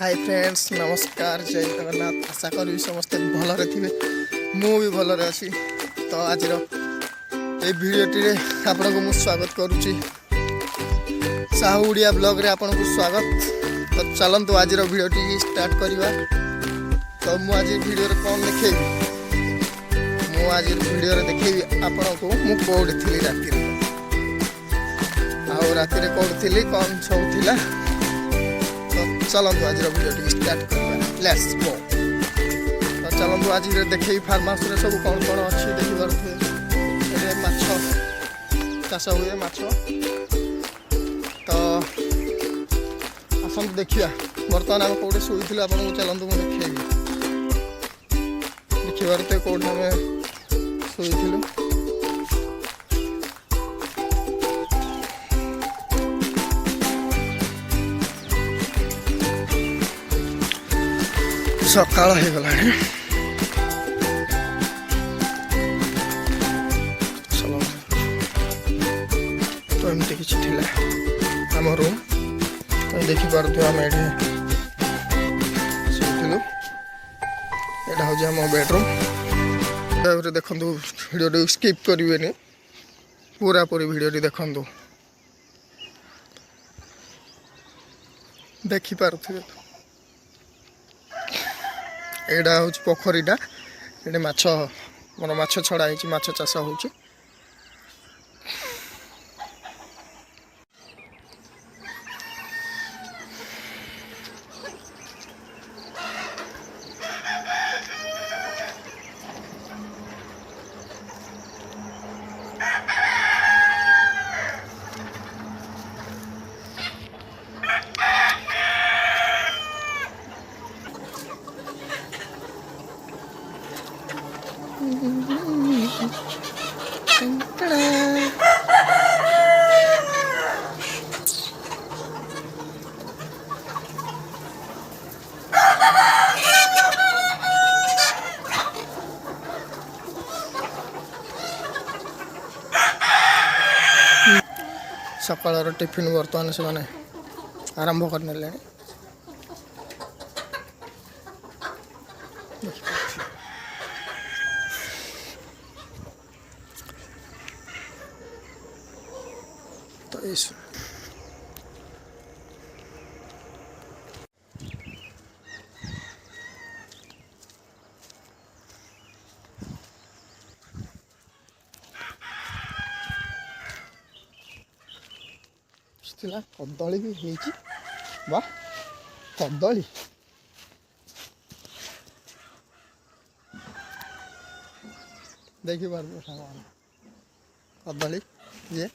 Hi friends नमस्कार जय जगन्नाथ आशा करी समस्ते भलरे थे मु भी भलरे अच्छी तो आज ये भिडियोटी आपण को स्वागत करुच्ची साहू उड़िया ब्लॉग रे आपण को स्वागत। तो चलतु आज भिडियोटी स्टार्ट करवा। तो मु आज भिडियो कौन देखेबी मु आज भिडियो देखेबी आपण को मु कोड थी राति कोड थी कौन सब थिला। चलतु आज भिडियो स्टार्ट करवा लेट्स गो। तो चलतु आज देखे फार्म हाउस रे सब कौन कौन अच्छी देखी पारे माछ चाष हुए माछ। तो आसतु देखिया बर्तमान आम कौटे शुई आपको चलतु मुझे देखी देखिबार तो कौटे आम शुई सकाळ हो गला तो एमती कि आम रूम देखिपार आम ये यहाँ हूँ आम बेडरूम। देखु भिडियो स्किप करेंगे पूरा पूरी भिडियो देखु देखिपारे। एटा हूँ पोखरीटा ये माछ मोर माछ छड़ा है माछ चाष हो। सकाळ टिफिन बर्तमान से माने आरंभ करने तो इस कदली भी है वाह कदली देखी पार कदली ये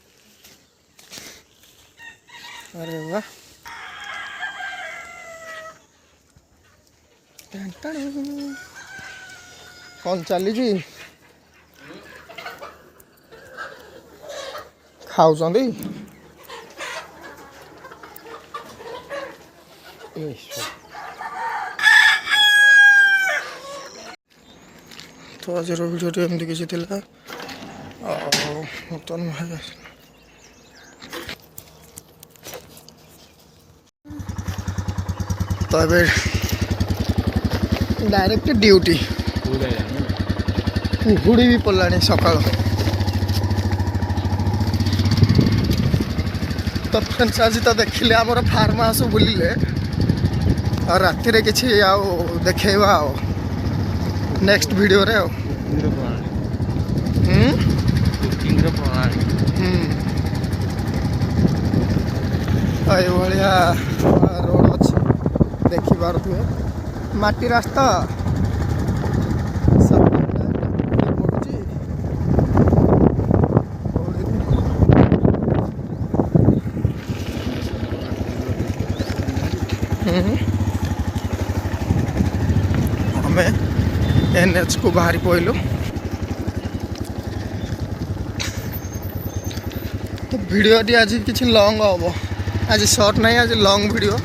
अरे वाह कौन चली जी खाऊ तो आज भिडियो एमती किसी बर्तमान तो ये डायरेक्ट ड्यूटी कुहुड़ी भी पड़ानी सकाल। तो फ्रेंड्स आज तो देखिले आमर फार्म हाउस बुलिले और राति रे किछि आउ देखेबा आउ नेक्स्ट वीडियो रे आउ ये भाया रोड अच्छी देखी पारे माटी रास्ता हमें एनएच को बाहरी पड़लु। तो वीडियो आज किसी लॉन्ग हम आज शॉर्ट नहीं आज लॉन्ग वीडियो।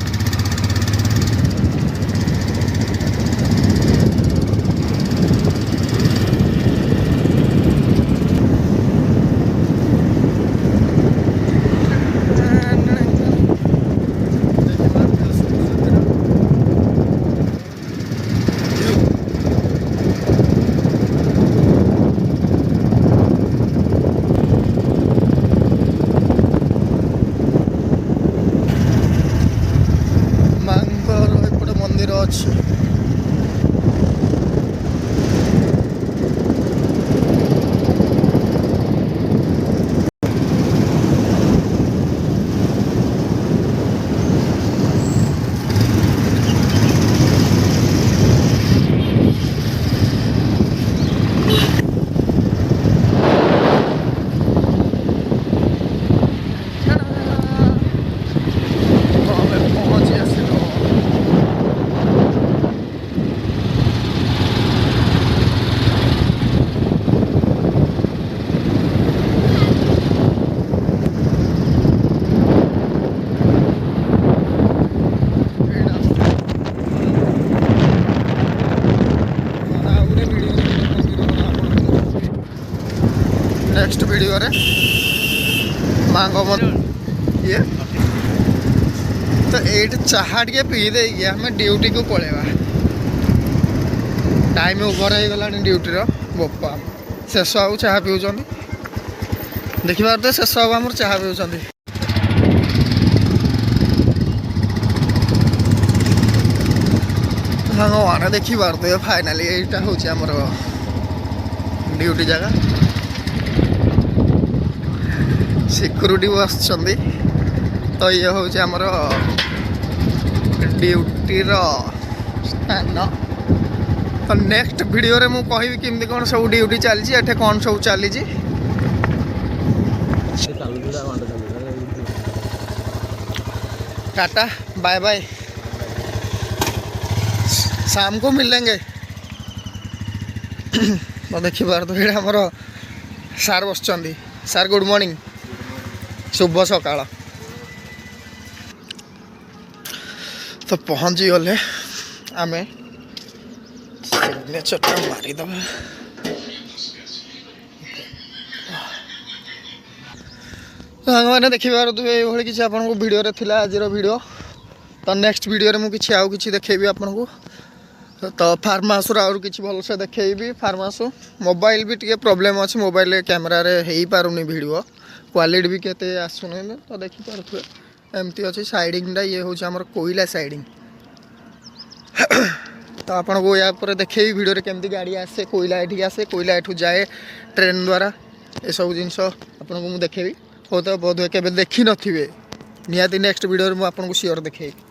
मंदिर अच्छी। नेक्स्ट वीडियो रे मांगो ये तो एट चाहा टे पी दे आम ड्यूटी को पलैया टाइम ओभर हो गला ड्यूटी बोपा शेष बाबू चाह पिउछन देखिए शेष बाबू आम चाह पिउछन सारे देखिए फाइनाली यहाँ हूँ आमर ड्यूटी जगह सिक्यूरिटी बस तो ये हूँ आमर ड्यूटीर स्थान। तो नेक्स्ट वीडियो रे मु कहि केमती कौन सब ड्यूटी चली एठे कौन सब चली टाटा बाय बाय शाम को मिलेंगे। तो देखी पार तो ये आमर सार बस सार गुड मॉर्निंग शुभ सकाळ। तो पहुँची गले आम सिग्नेचरटा मारिद सांग मैंने देखिए ये किसी आपको वीडियो रे थिला आज वीडियो। तो नेक्स्ट वीडियो रे मु किछि आउ किछि देखैबी आपको। तो फार्म हाउस आउर किछि भल से देखैबी। फार्म हाउस मोबाइल भी टिके प्रॉब्लम अछि मोबाइल कैमेरा रे हेई पारुनी वीडियो क्वालिटी भी केते आसुनी। तो देखि पारुथुए एमती अछि साइडिंगटा ये होछि हमर कोयला साइडिंग। तो आपन को या पर देखैबी वीडियो रे केमती गाड़ी आसे कोयला एठी आसे कोयला एठू जाए ट्रेन द्वारा ए सब जिंस आपन को मु देखैबी। हो तो बोध केबे देखि नथिबे निहाती नेक्स्ट वीडियो रे मु आपन को श्योर देखैबी।